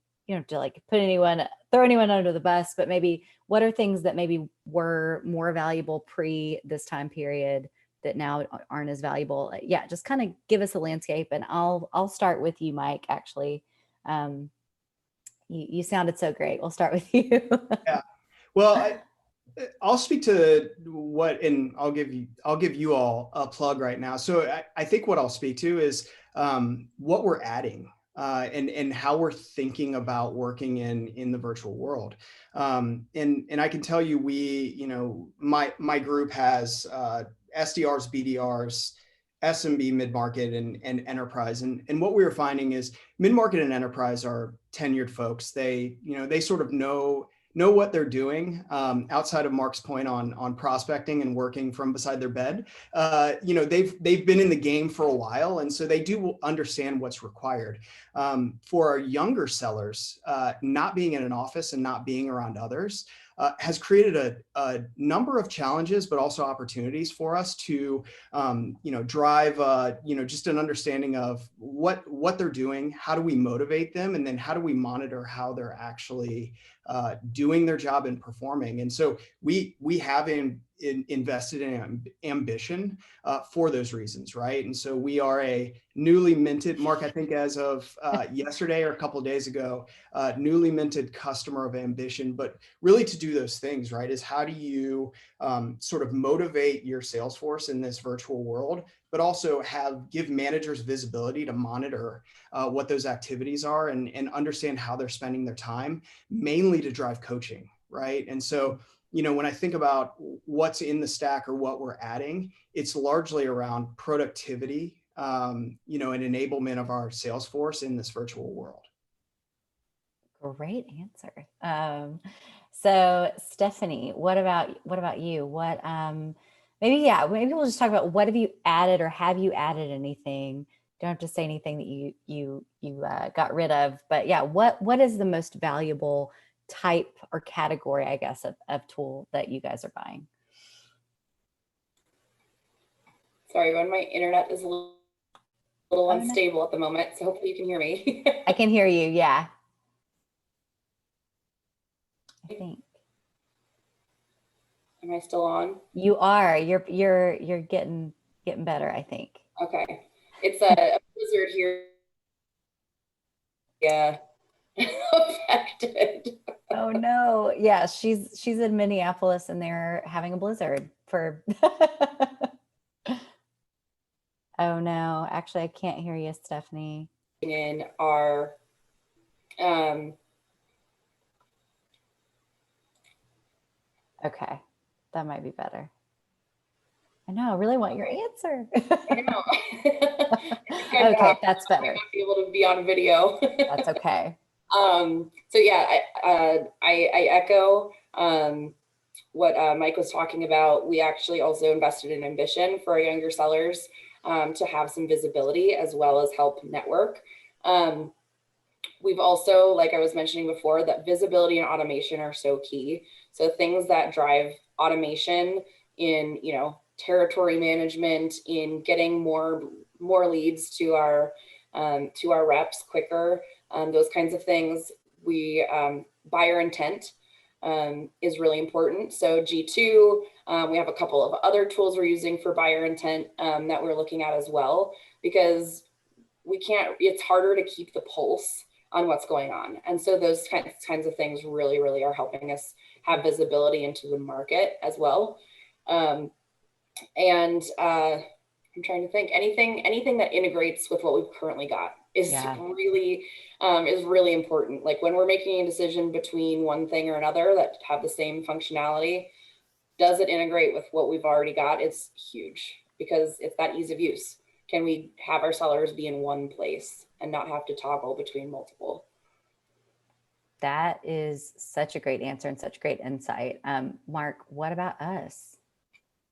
like throw anyone under the bus, but maybe what are things that maybe were more valuable pre this time period that now aren't as valuable? Yeah, just kind of give us a landscape, and I'll start with you, Mike, actually. You sounded so great. We'll start with you.
Yeah. Well, I'll speak to and I'll give you all a plug right now. So I think what I'll speak to is what we're adding, and how we're thinking about working in the virtual world. And I can tell you, my group has SDRs, BDRs, SMB, mid-market, and enterprise. And what we were finding is mid-market and enterprise are tenured folks. They sort of know what they're doing, outside of Mark's point on prospecting and working from beside their bed. They've been in the game for a while, and so they do understand what's required. For our younger sellers, not being in an office and not being around others has created a number of challenges, but also opportunities for us to drive just an understanding of what they're doing, how do we motivate them, and then how do we monitor how they're actually doing their job and performing. And so we have invested in ambition for those reasons, right? And so we are a newly minted, Mark, I think as of yesterday or a couple of days ago, newly minted customer of ambition. But really to do those things, right, is how do you sort of motivate your sales force in this virtual world, but also give managers visibility to monitor what those activities are and understand how they're spending their time, mainly to drive coaching, right? And so, when I think about what's in the stack or what we're adding, it's largely around productivity, and enablement of our sales force in this virtual world.
Great answer. So Stephanie, what about you? Maybe we'll just talk about what have you added, or have you added anything? Don't have to say anything that you got rid of, but yeah, what is the most valuable type or category, I guess, of tool that you guys are buying?
Sorry, my internet is a little unstable at the moment, so hopefully you can hear me.
I can hear you. Yeah. I think.
Am I still on?
You are. You're getting better, I think.
Okay. It's a blizzard here. Yeah. Affected.
Oh no. Yeah, she's in Minneapolis and they're having a blizzard for Oh no. Actually, I can't hear you, Stephanie.
In our
Okay. That might be better. I know, I really want your answer.
I know.
Okay, that's better.
I might be able to be on video.
That's okay.
So yeah, I echo what Mike was talking about. We actually also invested in ambition for our younger sellers. to have some visibility as well as help network. We've also, like I was mentioning before, that visibility and automation are so key. So things that drive automation in, territory management, in getting more leads to our reps quicker, those kinds of things. Buyer intent is really important. So G2, we have a couple of other tools we're using for buyer intent that we're looking at as well, because it's harder to keep the pulse on what's going on. And so those kinds of things really, really are helping us have visibility into the market as well. I'm trying to think, anything that integrates with what we've currently got is really important. Like when we're making a decision between one thing or another that have the same functionality, does it integrate with what we've already got? It's huge, because it's that ease of use. Can we have our sellers be in one place and not have to toggle between multiple?
That is such a great answer and such great insight. Mark, what about us?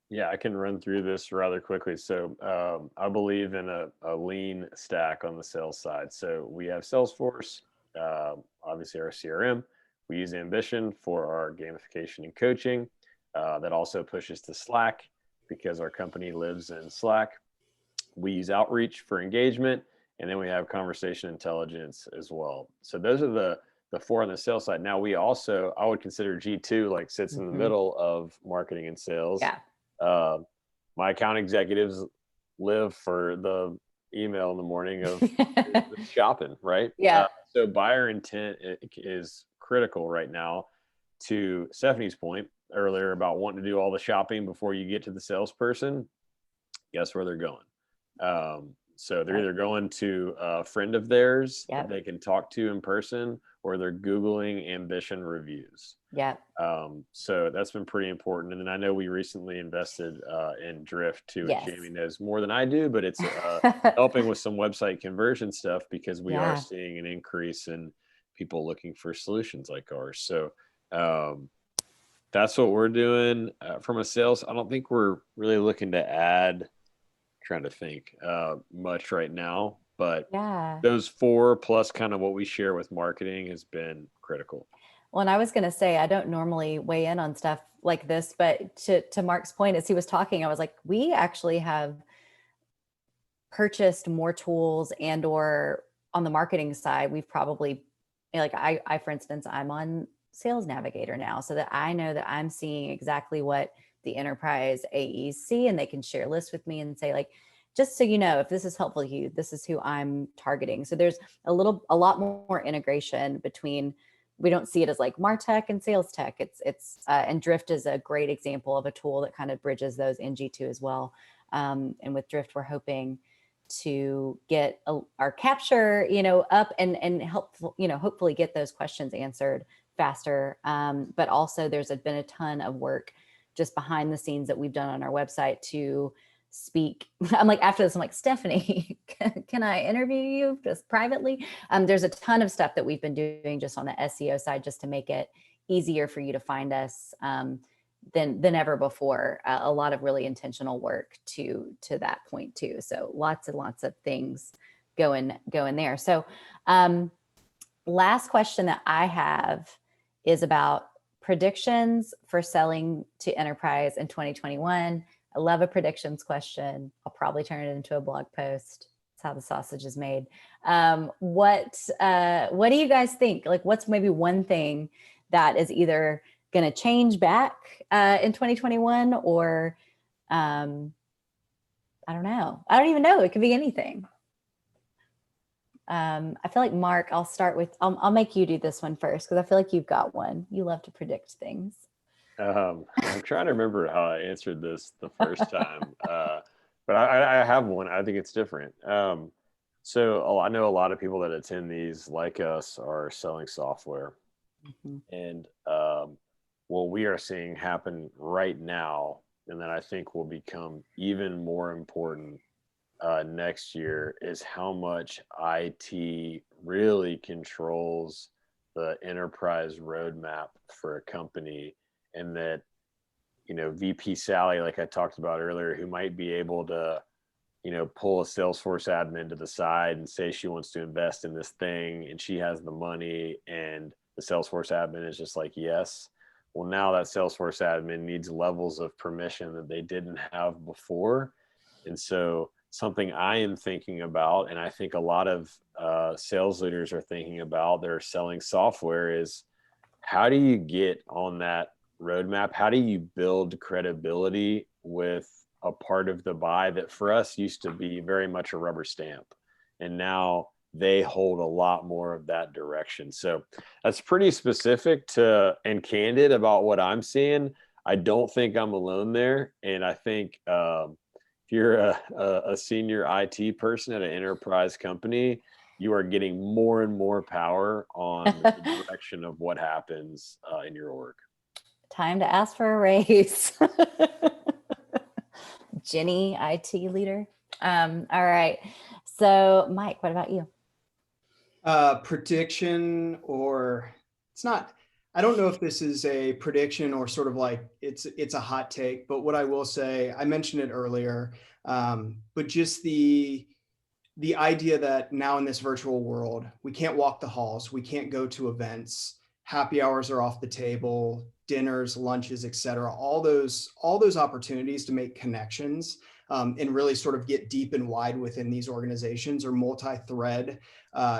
Yeah, I can run through this rather quickly. So I believe in a lean stack on the sales side. So we have Salesforce, obviously our CRM. We use Ambition for our gamification and coaching. That also pushes to Slack because our company lives in Slack. We use Outreach for engagement, and then we have conversation intelligence as well. So those are the four on the sales side. Now we also, I would consider G2 like sits in the middle of marketing and sales.
Yeah.
My account executives live for the email in the morning of the shopping, right?
Yeah.
So buyer intent is critical right now. To Stephanie's point earlier about wanting to do all the shopping before you get to the salesperson, guess where they're going? So they're either going to a friend of theirs that they can talk to in person, or they're Googling Ambition reviews.
Yeah.
So that's been pretty important. And then I know we recently invested in Drift too, which Jamie knows more than I do, but it's helping with some website conversion stuff, because we are seeing an increase in people looking for solutions like ours. So that's what we're doing from a sales. I don't think we're really looking to add, trying to think much right now, but those four plus kind of what we share with marketing has been critical.
Well, and I was going to say, I don't normally weigh in on stuff like this, but to Mark's point, as he was talking, I was like, we actually have purchased more tools, and or on the marketing side, we've probably, like I, for instance, I'm on Sales Navigator now, so that I know that I'm seeing exactly what the enterprise AEs see, and they can share lists with me and say, like, just so you know, if this is helpful to you, this is who I'm targeting. So there's a lot more integration between. We don't see it as like MarTech and Sales Tech. It's and Drift is a great example of a tool that kind of bridges those in G2 as well. And with Drift, we're hoping to get our capture, up and help, hopefully get those questions answered faster. But also there's been a ton of work just behind the scenes that we've done on our website to speak. I'm like, after this, I'm like, Stephanie, can I interview you just privately? There's a ton of stuff that we've been doing just on the SEO side, just to make it easier for you to find us than ever before. A lot of really intentional work to that point too. So lots and lots of things going there. So last question that I have is about predictions for selling to enterprise in 2021. I love a predictions question. I'll probably turn it into a blog post. That's how the sausage is made. What do you guys think? Like, what's maybe one thing that is either going to change back in 2021, or I don't know. I don't even know. It could be anything. I feel like, Mark, I'll make you do this one first, because I feel like you've got one. You love to predict things.
I'm trying to remember how I answered this the first time, but I have one. I think it's different. So I know a lot of people that attend these, like us, are selling software. And what we are seeing happen right now, and that I think will become even more important next year, is how much IT really controls the enterprise roadmap for a company. And that, VP Sally, like I talked about earlier, who might be able to pull a Salesforce admin to the side and say she wants to invest in this thing and she has the money, and the Salesforce admin is just like, yes. Well, now that Salesforce admin needs levels of permission that they didn't have before. And so something I am thinking about, and I think a lot of sales leaders are thinking about, they're selling software, is how do you get on that roadmap? How do you build credibility with a part of the buy that for us used to be very much a rubber stamp, and now they hold a lot more of that direction. So that's pretty specific to and candid about what I'm seeing. I don't think I'm alone there. And I think if you're a senior IT person at an enterprise company, you are getting more and more power on the direction of what happens in your org.
Time to ask for a raise. Jenny, IT leader. All right. So Mike, what about you?
Prediction, or it's not, I don't know if this is a prediction or sort of like it's a hot take, but what I will say, I mentioned it earlier, but just the idea that now in this virtual world, we can't walk the halls, we can't go to events, happy hours are off the table, dinners, lunches, et cetera, all those opportunities to make connections and really sort of get deep and wide within these organizations, or multi-thread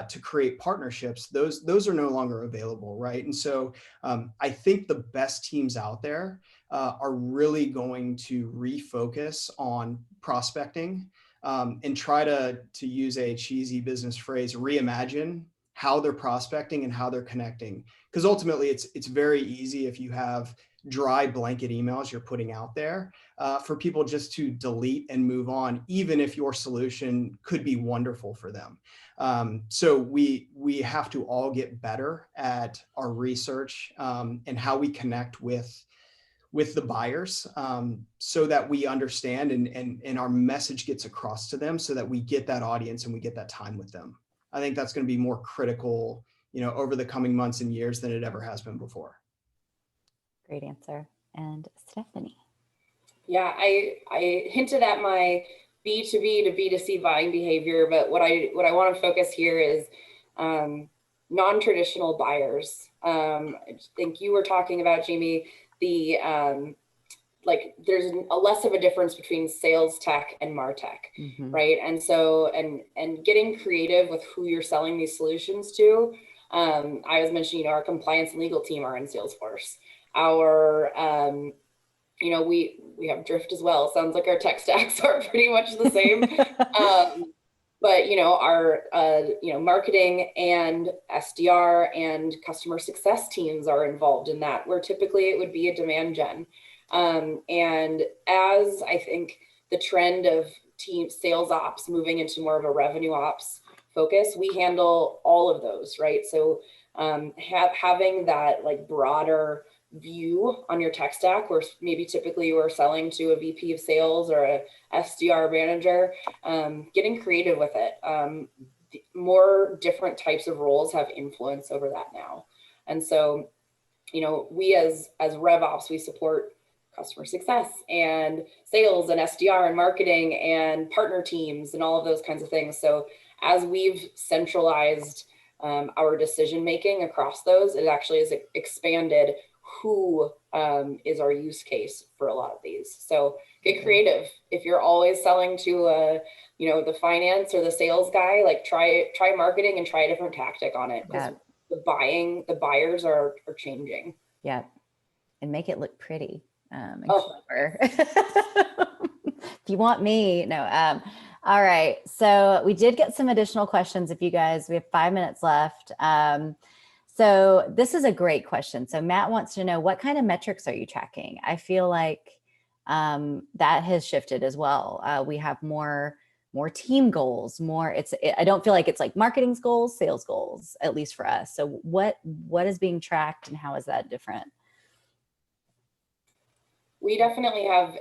to create partnerships, those are no longer available, right? And so I think the best teams out there are really going to refocus on prospecting and try to use a cheesy business phrase, reimagine how they're prospecting and how they're connecting. Because ultimately it's very easy if you have dry blanket emails you're putting out there for people just to delete and move on, even if your solution could be wonderful for them. So we have to all get better at our research and how we connect with the buyers so that we understand and our message gets across to them, so that we get that audience and we get that time with them. I think that's going to be more critical, over the coming months and years than it ever has been before.
Great answer. And Stephanie.
Yeah, I hinted at my B2B to B2C buying behavior, but what I want to focus here is non-traditional buyers. I think you were talking about, Jamie, the like there's a less of a difference between sales tech and MarTech, right? And so, and getting creative with who you're selling these solutions to. I was mentioning, our compliance and legal team are in Salesforce. Our, we have Drift as well. Sounds like our tech stacks are pretty much the same. But our marketing and SDR and customer success teams are involved in that, where typically it would be a demand gen. And as I think the trend of team sales ops moving into more of a revenue ops focus, we handle all of those, right? So having that like broader view on your tech stack, where maybe typically you are selling to a VP of sales or a SDR manager, getting creative with it. More different types of roles have influence over that now. And so, we as RevOps, we support customer success and sales and SDR and marketing and partner teams and all of those kinds of things. So as we've centralized our decision-making across those, it actually has expanded who is our use case for a lot of these. So get creative. If you're always selling to the finance or the sales guy, like try marketing and try a different tactic on it, because the buyers are changing.
Yeah. And make it look pretty and clever. If you want me, no. All right. So we did get some additional questions. If you guys, we have 5 minutes left. So this is a great question. So Matt wants to know, what kind of metrics are you tracking? I feel like that has shifted as well. We have more team goals, I don't feel like it's like marketing's goals, sales goals, at least for us. So what is being tracked and how is that different?
We definitely have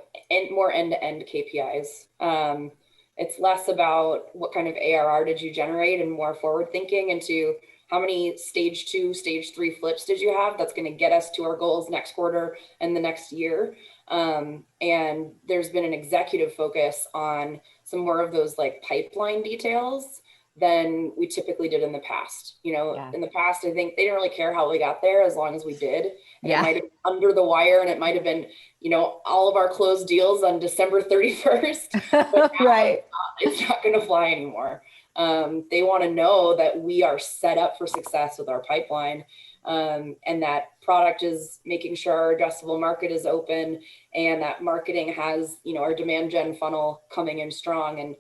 more end-to-end KPIs. It's less about what kind of ARR did you generate and more forward thinking into how many stage 2, stage 3 flips did you have that's going to get us to our goals next quarter and the next year. And there's been an executive focus on some more of those like pipeline details than we typically did in the past. You know,
Yeah.
in the past, I think they didn't really care how we got there as long as we did. And
Yeah.
it might have been under the wire, and it might have been, you know, all of our closed deals on December 31st. But now
Right.
it's not going to fly anymore. They want to know that we are set up for success with our pipeline, and that product is making sure our addressable market is open, and that marketing has, you know, our demand gen funnel coming in strong, and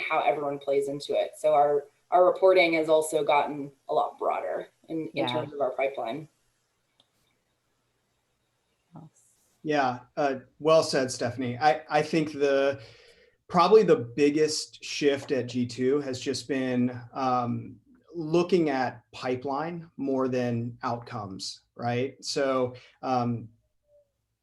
how everyone plays into it. So our reporting has also gotten a lot broader in terms of our pipeline.
Yeah, well said, Stephanie. I think probably the biggest shift at G2 has just been looking at pipeline more than outcomes, right? So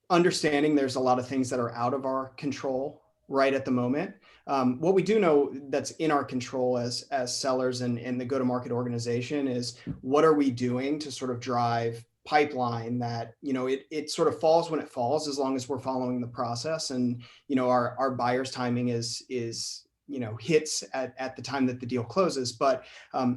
understanding there's a lot of things that are out of our control right at the moment. What we do know that's in our control as sellers and the go-to-market organization is what are we doing to sort of drive pipeline that, you know, it sort of falls when it falls, as long as we're following the process, and, you know, our buyer's timing is you know, hits at the time that the deal closes. But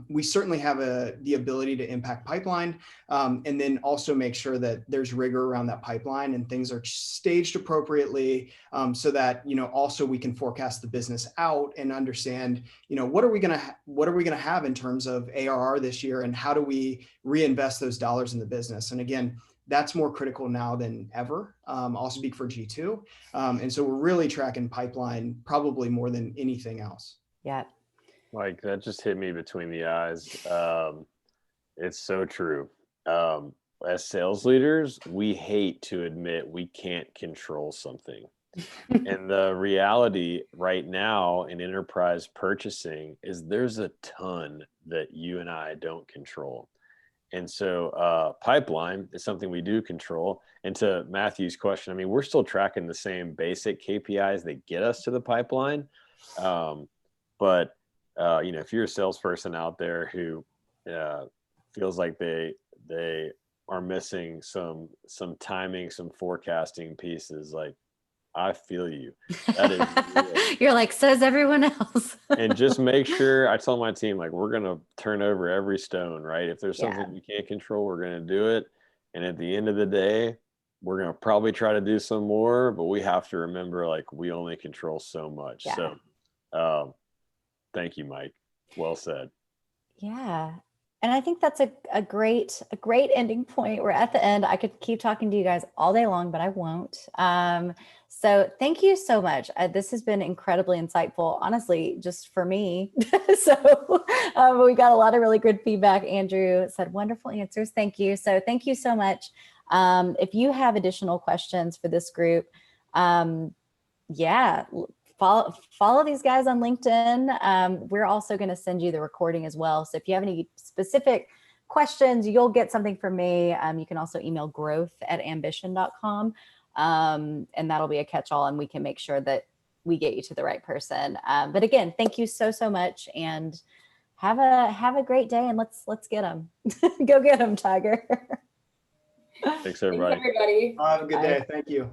we certainly have the ability to impact pipeline, and then also make sure that there's rigor around that pipeline and things are staged appropriately, so that, you know, also we can forecast the business out and understand, you know, what are we gonna have in terms of ARR this year, and how do we reinvest those dollars in the business. And again, that's more critical now than ever. I'll speak for G2. And so we're really tracking pipeline probably more than anything else.
Yeah.
Like, that just hit me between the eyes. It's so true. As sales leaders, we hate to admit we can't control something. And the reality right now in enterprise purchasing is there's a ton that you and I don't control. And so pipeline is something we do control. And to Matthew's question, I mean, we're still tracking the same basic KPIs that get us to the pipeline. But you know, if you're a salesperson out there who feels like they are missing some timing, some forecasting pieces, like, I feel you. That is real.
You're like, says everyone else.
And just make sure, I tell my team, like, we're going to turn over every stone, right? If there's something we can't control, we're going to do it. And at the end of the day, we're going to probably try to do some more, but we have to remember, like, we only control so much.
Yeah.
So thank you, Mike. Well said.
Yeah. And I think that's a great ending point. We're at the end. I could keep talking to you guys all day long, but I won't. So thank you so much. This has been incredibly insightful, honestly, just for me. So we got a lot of really good feedback. Andrew said wonderful answers. Thank you. So thank you so much. If you have additional questions for this group, follow these guys on LinkedIn. We're also going to send you the recording as well. So if you have any specific questions, you'll get something from me. You can also email growth@ambition.com. And that'll be a catch-all, and we can make sure that we get you to the right person. But again, thank you so much, and have a great day, and let's get them. Go get them, Tiger.
Thanks, everybody.
Thanks, everybody.
Have a good day. Thank you.